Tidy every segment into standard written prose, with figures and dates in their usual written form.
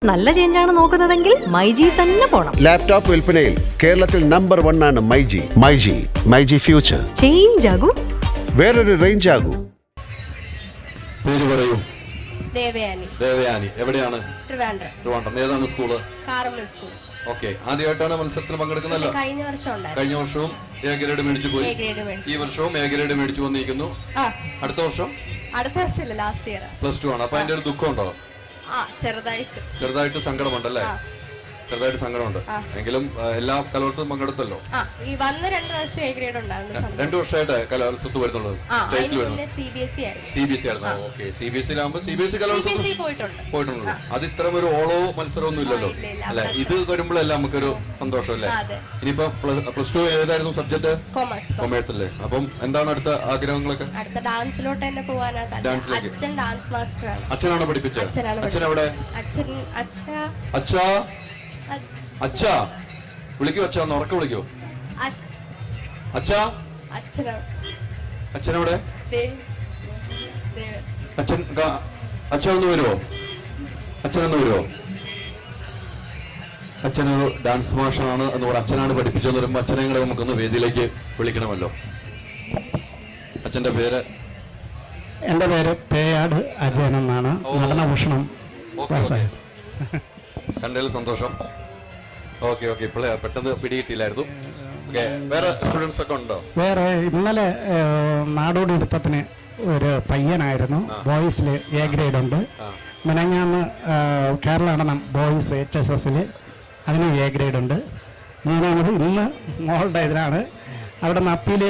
നല്ല ചേഞ്ചാണ് നോക്കുന്നതെങ്കിൽ മൈജി തന്നെ പോണം. ലാപ്ടോപ്പ് വിൽപ്പനയിൽ കേരളത്തിൽ നമ്പർ 1 ആണ് മൈജി. മൈജി ഫ്യൂച്ചർ. ചേഞ്ച് ആകൂ, വേറൊരു റേഞ്ച് ആകൂ. പേര് പറയൂ. ദേവയാനി. എവിടെയാണ്? ട്രിവാൻഡ്രം. ഏതാണ് സ്കൂള്? Carmel school. ഓക്കെ, ആദ്യമായിട്ടാണ് മത്സരത്തിൽ പങ്കെടുക്കുന്നല്ലോ? കഴിഞ്ഞ വർഷവും എ ഗ്രേഡ് മേടിച്ചു പോയി. ഈ വർഷവും എ ഗ്രേഡ് മേടിച്ചു വന്നിരിക്കുന്നു. അടുത്ത വർഷം ലാസ്റ്റ് ഇയർ +2 ആണ്. അപ്പൊ അതിന്റെ ഒരു ദുഃഖം ഉണ്ടോ? ചെറുതായിട്ട് സങ്കടമുണ്ടല്ലേ? ചെറുതായിട്ട് സങ്കടമുണ്ട്. എങ്കിലും എല്ലാ കലോത്സവം പങ്കെടുത്തല്ലോ. ഈ വന്ന 2 വർഷം എ ഗ്രേഡ് ഉണ്ടായിരുന്നു. 2 വർഷമായിട്ട് കലോത്സവത്ത് വരുന്നുള്ളത്. സ്റ്റേറ്റിൽ വരുന്നത് CBSE ആയിരുന്നു. ഓക്കെ, CBSE കലോത്സവം പോയിട്ടുണ്ട്. അത് ഇത്തരം ഒരു ഓളോ മത്സരമൊന്നും ഇല്ലല്ലോ അല്ലെ? ഇത് വരുമ്പോഴല്ല നമുക്കൊരു സന്തോഷം അല്ലേ? ഇനിയിപ്പോ +2 ഏതായിരുന്നു സബ്ജക്ട്? കൊമേഴ്സ് അല്ലേ? അപ്പം എന്താണ് അടുത്ത ആഗ്രഹങ്ങളൊക്കെ? ഡാൻസിലോട്ട് തന്നെ പോകാനാണ്. അച്ഛൻ ഡാൻസ് മാസ്റ്റർ ആണ്. അച്ഛനാണോ പഠിപ്പിച്ചത്? അച്ഛൻ എവിടെ? അച്ഛാ വിളിക്കോ? അച്ഛാ ഒന്ന് ഉറക്കെ വിളിക്കോ? അച്ഛനെവിടെ? അച്ഛനൊന്ന് വരുവോ? അച്ഛനൊരു ഡാൻസ് മാഷാണ് എന്ന് പറഞ്ഞ അച്ഛനാണ് പഠിപ്പിച്ചെന്ന് പറയുമ്പോൾ അച്ഛനെ കൂടെ നമുക്കൊന്ന് വേദിയിലേക്ക് വിളിക്കണമല്ലോ. അച്ഛന്റെ പേര്? എൻ്റെ പേര് പേയാട് അജയൻ എന്നാണ്. നടനഭൂഷണം കണ്ടതിൽ സന്തോഷം. ഓക്കെ, ഇപ്പോഴേ പെട്ടെന്ന് പിടികിട്ടില്ലായിരുന്നു. വേറെ സ്റ്റുഡൻസ് ഒക്കെ ഉണ്ടോ? വേറെ ഇന്നലെ നാടോടി നൃത്തത്തിന് ഒരു പയ്യനായിരുന്നു. ബോയ്സിൽ എ ഗ്രേഡ് ഉണ്ട്. മിനങ്ങാന്ന് കേരള നടനം ബോയ്സ് HSSൽ അതിന് എ ഗ്രേഡ് ഉണ്ട്. മൂന്നാമത് ഇന്ന് മോളുടെ ഇതിലാണ്. അവിടെ നിന്ന് അപ്പീൽ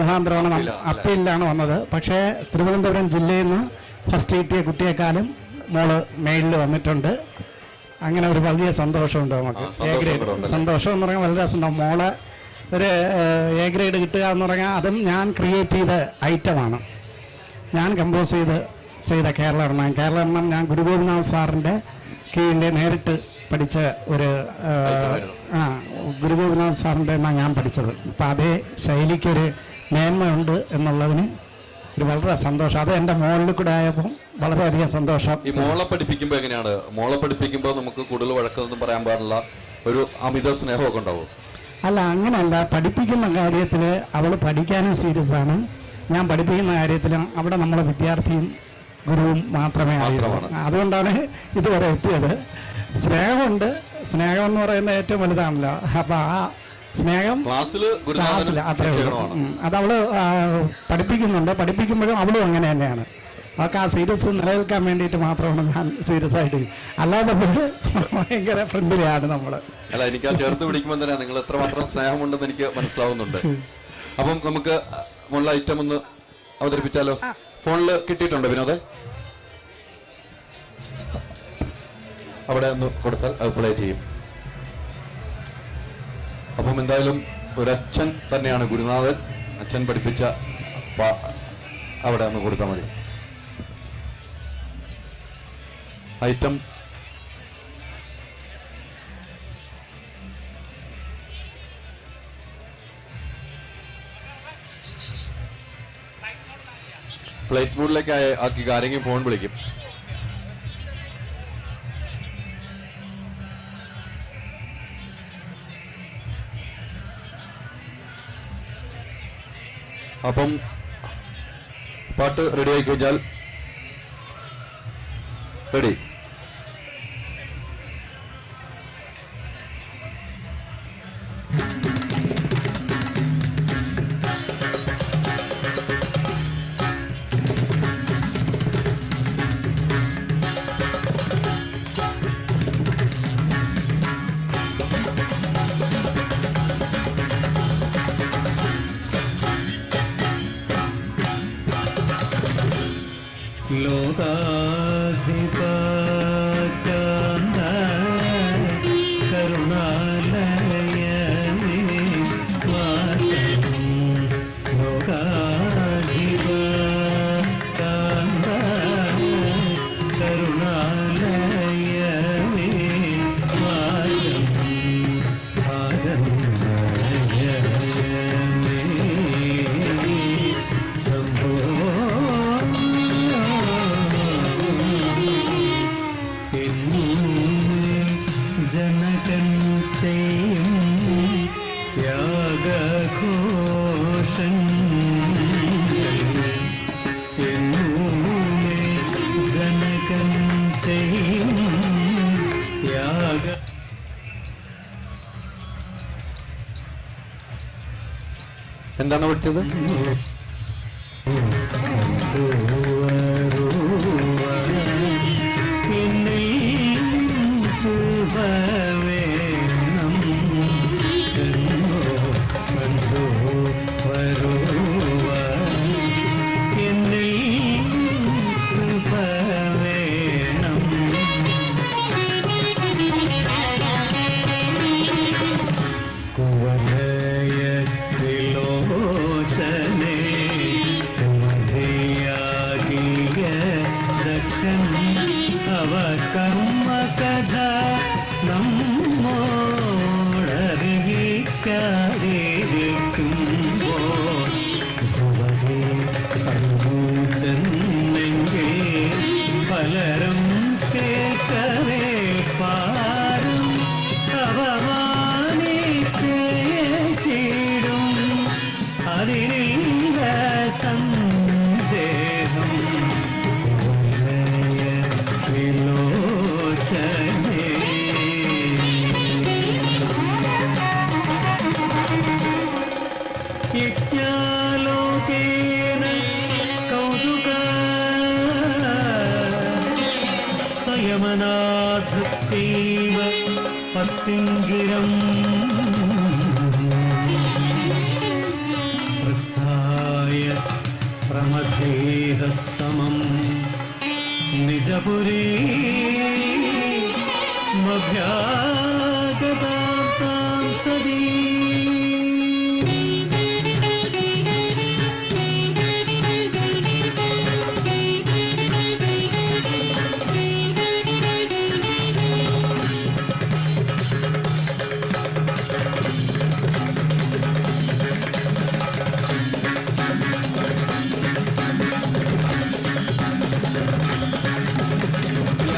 മുഖാന്തരമാണ്, അപ്പീലിലാണ് വന്നത്. പക്ഷേ തിരുവനന്തപുരം ജില്ലയിൽ നിന്ന് ഫസ്റ്റ് കിട്ടിയ കുട്ടിയെക്കാളും മോള് മെയിലിൽ വന്നിട്ടുണ്ട്. അങ്ങനെ ഒരു വലിയ സന്തോഷമുണ്ട് നമുക്ക്. എ ഗ്രേഡ് സന്തോഷം എന്ന് പറഞ്ഞാൽ വളരെ സന്തോഷം. മോളെ ഒരു എ ഗ്രേഡ് കിട്ടുക എന്ന് പറഞ്ഞാൽ അതും ഞാൻ ക്രിയേറ്റ് ചെയ്ത ഐറ്റമാണ്. ഞാൻ കമ്പോസ് ചെയ്ത കേരള നടനം ഞാൻ ഗുരുഗോപിനാഥ് സാറിൻ്റെ കീഴിൽ നേരിട്ട് പഠിച്ച ഒരു ഗുരുഗോപിനാഥ് സാറിൻ്റെ എന്നാണ് ഞാൻ പഠിച്ചത്. അപ്പം അതേ ശൈലിക്കൊരു മേന്മയുണ്ട് എന്നുള്ളതിന് ഒരു വളരെ സന്തോഷം. അത് എൻ്റെ മോളിൽ കൂടെ ആയപ്പോൾ വളരെയധികം സന്തോഷം. ഈ മോളെ പഠിപ്പിക്കുമ്പോൾ എങ്ങനെയാണ്? മോളെ പഠിപ്പിക്കുമ്പോൾ നമുക്ക് കൂടുതൽ വഴക്കൊന്നും പറയാൻ പാടില്ല, ഒരു അമിത സ്നേഹമൊക്കെ ഉണ്ടാവും? അല്ല, അങ്ങനെയല്ല. പഠിപ്പിക്കുന്ന കാര്യത്തിൽ അവൾ പഠിക്കാനും സീരിയസ് ആണ്. ഞാൻ പഠിപ്പിക്കുന്ന കാര്യത്തിൽ അവിടെ നമ്മളെ വിദ്യാർത്ഥിയും ഗുരുവും മാത്രമേ ആയിട്ടുള്ളൂ. അതുകൊണ്ടാണ് ഇതുവരെ എത്തിയത്. സ്നേഹമുണ്ട്. സ്നേഹം എന്ന് പറയുന്നത് ഏറ്റവും വലുതാണല്ലോ. അപ്പം ആ സ്നേഹം ക്ലാസ്സിൽ അത്രേ ഉള്ളൂ. അതവള് പഠിപ്പിക്കുന്നുണ്ട്. പഠിപ്പിക്കുമ്പോഴും അവളും അങ്ങനെ തന്നെയാണ്. അവൾക്ക് ആ സീരിയസ് നിലനിൽക്കാൻ വേണ്ടിയിട്ട് മാത്രമാണ് ഞാൻ സീരിയസ് ആയിട്ട്. അല്ലാതെ ഭയങ്കര ഫ്രണ്ട്ലിയാണ് നമ്മൾ. അല്ല, എനിക്ക് ആ ചേർത്ത് പിടിക്കുമ്പോൾ തന്നെ നിങ്ങൾ എത്രമാത്രം സ്നേഹമുണ്ടെന്ന് എനിക്ക് മനസ്സിലാവുന്നുണ്ട്. അപ്പം നമുക്ക് മുള്ള ഐറ്റം ഒന്ന് അവതരിപ്പിച്ചാലോ? ഫോണിൽ കിട്ടിയിട്ടുണ്ടോ വിനോദേ? അവിടെ ഒന്ന് കൊടുത്താൽ അത് പ്ലേ ചെയ്യും. അപ്പം എന്തായാലും ഒരച്ഛൻ തന്നെയാണ് ഗുരുനാഥൻ. അച്ഛൻ പഠിപ്പിച്ച അവിടെ ഒന്ന് കൊടുത്താൽ മതി. ഐറ്റം ഫ്ലൈറ്റ് മോഡിലേക്ക് ആക്കി ആരെങ്കിലും ഫോൺ വിളിക്കും. അപ്പം പാട്ട് റെഡി ആയി കഴിഞ്ഞാൽ റെഡി. ലോകാധിപ ജനകൻ ചെയ്യും യാഗഘോഷൻ എന്നൂമേ ജനകൻ ചെയ്യും യാഗ എന്താണ് പഠിച്ചത്? പലരും കേൾക്കവേ പാരും അവമാനിച്ചിടും അതിനില്ല സന്ദേഹം വിലോചനേ യജ്ഞാലോകേന കൗതുക സംയമനാധൃത്തൈവ പത്തിങ്കിരം പ്രസ്ഥായ പ്രമഥേഹ സമം നിജപുരീ മഭ്യാഗതാം സദീ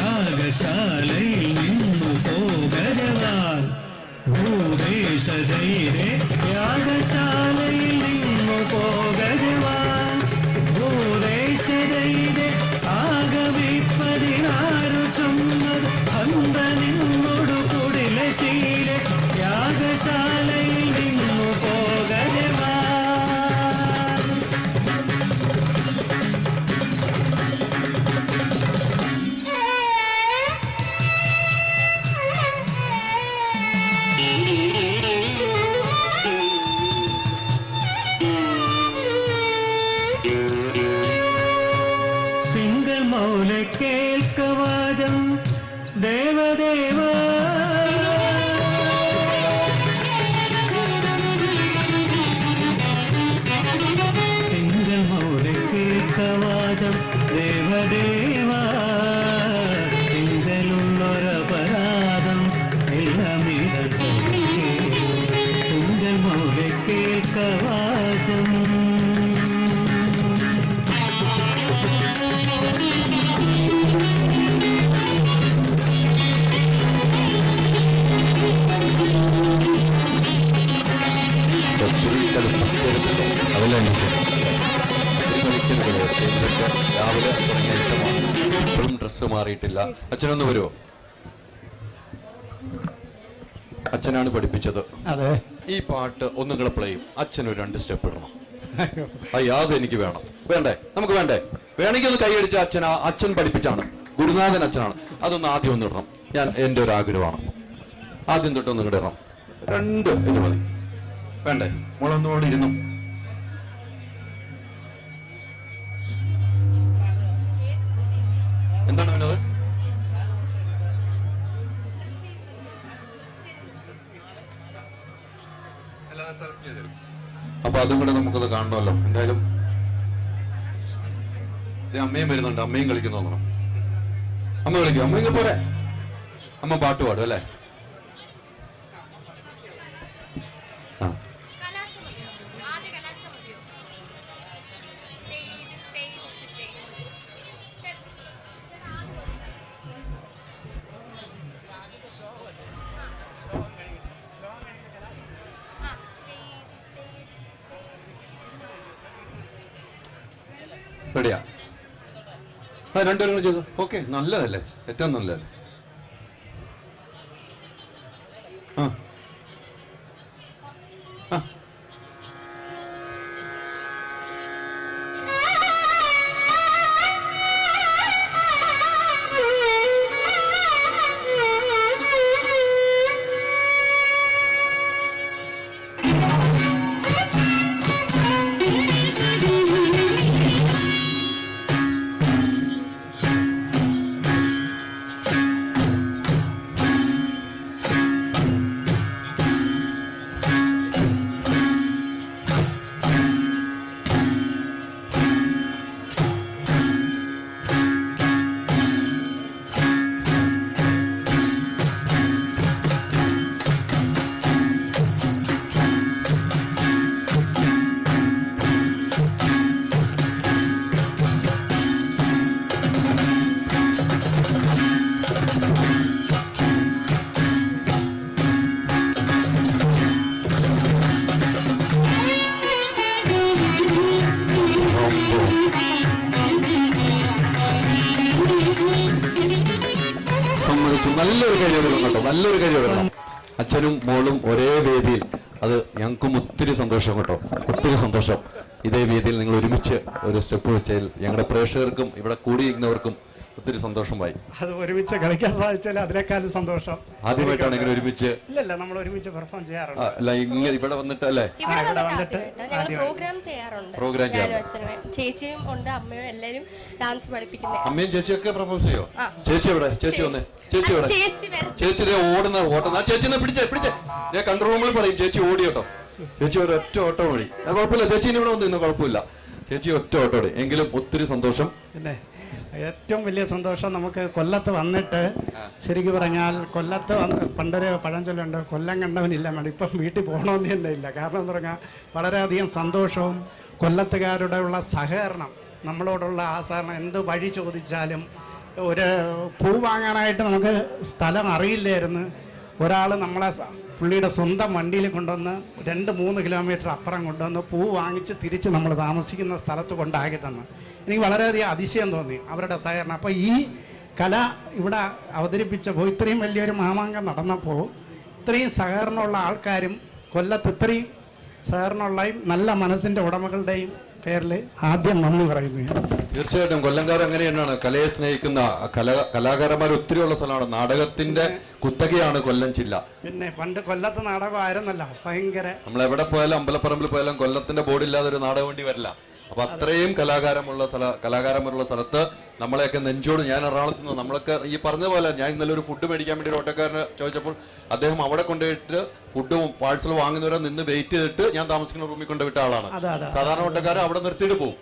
യാഗശാലയിൽ നിന്നു പോകരുവാൻ ഭൂദേശൈരെ യാഗശാലയിൽ നിന്നു പോകരുവാൻ ഭൂദേശൈരെ ആഗമിപ്പതിനാരു ചൊന്നത് അന്ത നിന്നോടു കുടിലശീലെ യാഗശാലയിൽ നിന്നു പോകരുവാൻ തിങ്കൾ മൗല കേൾക്കവാചം ദേവദേവ തിങ്കൾ മൗല കേൾക്കവാചം ദേവദേവ തിങ്കളുള്ളൊരപരാധം എല്ലാം തിങ്കൾ മൗല കേൾക്കവാചം രാവിലെ തുടങ്ങിയ ഇഷ്ടമാണ്. ഇപ്പോഴും ഡ്രസ്സ് മാറിയിട്ടില്ല. അച്ഛനൊന്ന് വരുമോ? അച്ഛനാണ് പഠിപ്പിച്ചത്. അതെ. ഈ പാട്ട് ഒന്ന് നിങ്ങൾ പ്ലേ ചെയ്യും. അച്ഛനൊരു 2 സ്റ്റെപ്പ് ഇടണം. അയ്യോ അതെനിക്ക് വേണം. വേണ്ടേ? നമുക്ക് വേണ്ടേ? വേണമെങ്കിൽ ഒന്ന് കൈയടിച്ച അച്ഛൻ പഠിപ്പിച്ചാണ്. ഗുരുനാഥൻ അച്ഛനാണ്. അതൊന്ന് ആദ്യം ഒന്ന് ഇടണം. എൻ്റെ ഒരു ആഗ്രഹമാണ്. ആദ്യം തൊട്ടൊന്ന് ഇങ്ങോട്ട് ഇടണം. 2 ഇത് മതി. വേണ്ടേ? മോളൊന്നുകൂടി ഇരുന്നു. എന്താണ് വിനോദ്? അപ്പൊ അതും കൂടെ നമുക്കത് കാണണമല്ലോ. എന്തായാലും അമ്മയും വരുന്നുണ്ട്. അമ്മയും കളിക്കുന്നു തോന്നണം. അമ്മ കളിക്കും. അമ്മ ഇങ്ങനെ പോരെ. അമ്മ പാട്ട് പാടും അല്ലേ? ആ റെഡിയാ? രണ്ടുപേരും കൂടെ ചെയ്തു. ഓക്കെ, നല്ലതല്ലേ, ഏറ്റവും നല്ലതല്ലേ. ആ ആ നല്ലൊരു കാര്യം കേട്ടോ, നല്ലൊരു കാര്യം. അച്ഛനും മോളും ഒരേ വേദിയിൽ, അത് ഞങ്ങൾക്കും ഒത്തിരി സന്തോഷം കേട്ടോ, ഒത്തിരി സന്തോഷം. ഇതേ വേദിയിൽ നിങ്ങൾ ഒരുമിച്ച് ഒരു സ്റ്റെപ്പ് വെച്ചതിൽ ഞങ്ങളുടെ പ്രേക്ഷകർക്കും ഇവിടെ കൂടിയിരിക്കുന്നവർക്കും ഒത്തിരി സന്തോഷമായി. അത് ഒരുമിച്ച് കളിക്കാൻ സാധിച്ചാൽ അതിനേക്കാളും സന്തോഷം. ആദ്യമായിട്ടാണ് ഇങ്ങനെ ഒരുമിച്ച്? ഇല്ലല്ല, നമ്മൾ ഒരുമിച്ച് പെർഫോം ചെയ്യാറുണ്ട്. അല്ല, ഇങ്ങനെ ഇവിടെ വന്നിട്ട് അല്ലേ? ഇവിടെ വന്നിട്ട് ഞങ്ങൾ പ്രോഗ്രാം ചെയ്യാറുണ്ട്. പ്രോഗ്രാം ഞാനും അച്ഛനും ചേച്ചിയും ഉണ്ട്, അമ്മയും എല്ലാരും ഡാൻസ് പഠിപ്പിക്കുന്നത്. അമ്മയും ചേച്ചിയൊക്കെ പ്രപ്പോസ് ചെയ്യോ? ചേച്ചി എവിടെ? ചേച്ചി വന്നേ. ചേച്ചി എവിടെ? ചേച്ചി ഓടുന്ന ഓട്ടം. ആ ചേച്ചിനെ പിടിച്ചേ ഞാൻ കൺട്രോൾ റൂമിൽ പറയും. ചേച്ചി ഓടി കേട്ടോ. ചേച്ചി ഒരൊറ്റ ഓട്ടം ഓടി. കുഴപ്പമില്ല, ചേച്ചീനെ ഇവിടെ വന്ന് ഇന്ന് കുഴപ്പമില്ല. ചേച്ചി ഒറ്റ ഓട്ടം ഓടി. എങ്കിലും ഒത്തിരി സന്തോഷം. പിന്നെ ഏറ്റവും വലിയ സന്തോഷം നമുക്ക് കൊല്ലത്ത് വന്നിട്ട്, ശരിക്കും പറഞ്ഞാൽ കൊല്ലത്ത് പണ്ടൊരു പഴഞ്ചൊല്ലുണ്ട്, കൊല്ലം കണ്ടവനില്ല മതി. ഇപ്പം വീട്ടിൽ പോകണമെന്ന് തന്നെ ഇല്ല. കാരണം എന്ന് പറഞ്ഞാൽ വളരെയധികം സന്തോഷവും കൊല്ലത്തുകാരുടെ ഉള്ള സഹകരണം, നമ്മളോടുള്ള ആ സഹകരണം. എന്ത് വഴി ചോദിച്ചാലും, ഒരു പൂ വാങ്ങാനായിട്ട് നമുക്ക് സ്ഥലം അറിയില്ലായിരുന്നു, ഒരാൾ നമ്മളെ പുള്ളിയുടെ സ്വന്തം വണ്ടിയിൽ കൊണ്ടുവന്ന് 2-3 കിലോമീറ്റർ അപ്പുറം കൊണ്ടുവന്ന് പൂ വാങ്ങിച്ച് തിരിച്ച് നമ്മൾ താമസിക്കുന്ന സ്ഥലത്ത് കൊണ്ടാക്കി തന്നു. എനിക്ക് വളരെയധികം അതിശയം തോന്നി അവരുടെ സഹകരണം. അപ്പോൾ ഈ കല ഇവിടെ അവതരിപ്പിച്ചപ്പോൾ, ഇത്രയും വലിയൊരു മാമാങ്കം നടന്നപ്പോൾ ഇത്രയും സഹകരണമുള്ള ആൾക്കാരും, കൊല്ലത്ത് ഇത്രയും സഹകരണമുള്ളയും നല്ല മനസ്സിൻ്റെ ഉടമകളുടെയും പേരിൽ ആദ്യം നന്ദി പറയുന്നു. തീർച്ചയായിട്ടും കൊല്ലംകാർ അങ്ങനെ തന്നെയാണ്, കലയെ സ്നേഹിക്കുന്ന കലാകാരന്മാർ ഒത്തിരി ഉള്ള സ്ഥലമാണ്. നാടകത്തിന്റെ കുത്തകയാണ് കൊല്ലം ജില്ല. പിന്നെ പണ്ട് കൊല്ലത്ത് നാടകമായിരുന്നല്ലോ, ഭയങ്കര. നമ്മൾ എവിടെ പോയാലും, അമ്പലപ്പറമ്പിൽ പോയാലും കൊല്ലത്തിന്റെ ബോർഡില്ലാതെ ഒരു നാടകം വേണ്ടി വരില്ല. അപ്പൊ അത്രയും കലാകാരന്മാരുള്ള സ്ഥലത്ത് നമ്മളെയൊക്കെ നെഞ്ചോട്, ഞാൻ എറണാകുളത്ത് നിന്ന്, നമ്മളൊക്കെ ഈ പറഞ്ഞ പോലെ, ഞാൻ ഇന്നലെ ഒരു ഫുഡ് മേടിക്കാൻ വേണ്ടി ഒരു ഓട്ടോക്കാരന് ചോദിച്ചപ്പോൾ അദ്ദേഹം അവിടെ കൊണ്ടുപോയിട്ട് ഫുഡും പാഴ്സൽ വാങ്ങുന്നവരെ നിന്ന് വെയിറ്റ് ചെയ്തിട്ട് ഞാൻ താമസിക്കുന്ന റൂമിൽ കൊണ്ടുവിട്ട ആളാണ്. സാധാരണ ഓട്ടോക്കാരൻ അവിടെ നിർത്തിയിട്ട് പോകും,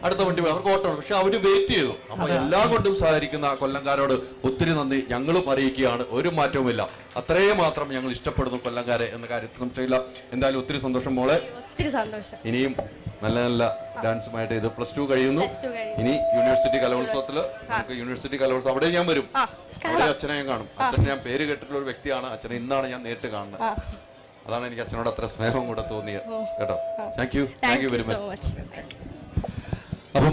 അടുത്ത വണ്ടി പോയി, അവർക്ക് ഓട്ടമാണ്. പക്ഷെ അവര് വെയിറ്റ് ചെയ്തു. അപ്പൊ എല്ലാം കൊണ്ടും സഹകരിക്കുന്ന കൊല്ലംകാരോട് ഒത്തിരി നന്ദി ഞങ്ങളും അറിയിക്കുകയാണ്. ഒരു മാറ്റവുമില്ല, അത്രയും മാത്രം ഞങ്ങൾ ഇഷ്ടപ്പെടുന്നു കൊല്ലംകാരെ എന്ന കാര്യത്തിൽ സംശയമില്ല. എന്തായാലും ഒത്തിരി സന്തോഷം മോളെ, ഒത്തിരി സന്തോഷം. ഇനിയും നല്ല നല്ല ഡാൻസുമായിട്ട് ഇത് +2 കഴിയുന്നു. ഇനി യൂണിവേഴ്സിറ്റി കലോത്സവത്തില് നമുക്ക് യൂണിവേഴ്സിറ്റി കലോത്സവം അവിടെ ഞാൻ വരും. അവിടെ അച്ഛനെ ഞാൻ കാണും. അച്ഛനെ ഞാൻ പേര് കേട്ടിട്ടുള്ള ഒരു വ്യക്തിയാണ്. അച്ഛനെ ഇന്നാണ് ഞാൻ നേരിട്ട് കാണുന്നത്. അതാണ് എനിക്ക് അച്ഛനോട് അത്ര സ്നേഹം കൂടെ തോന്നിയത് കേട്ടോ. Thank you very much. അപ്പം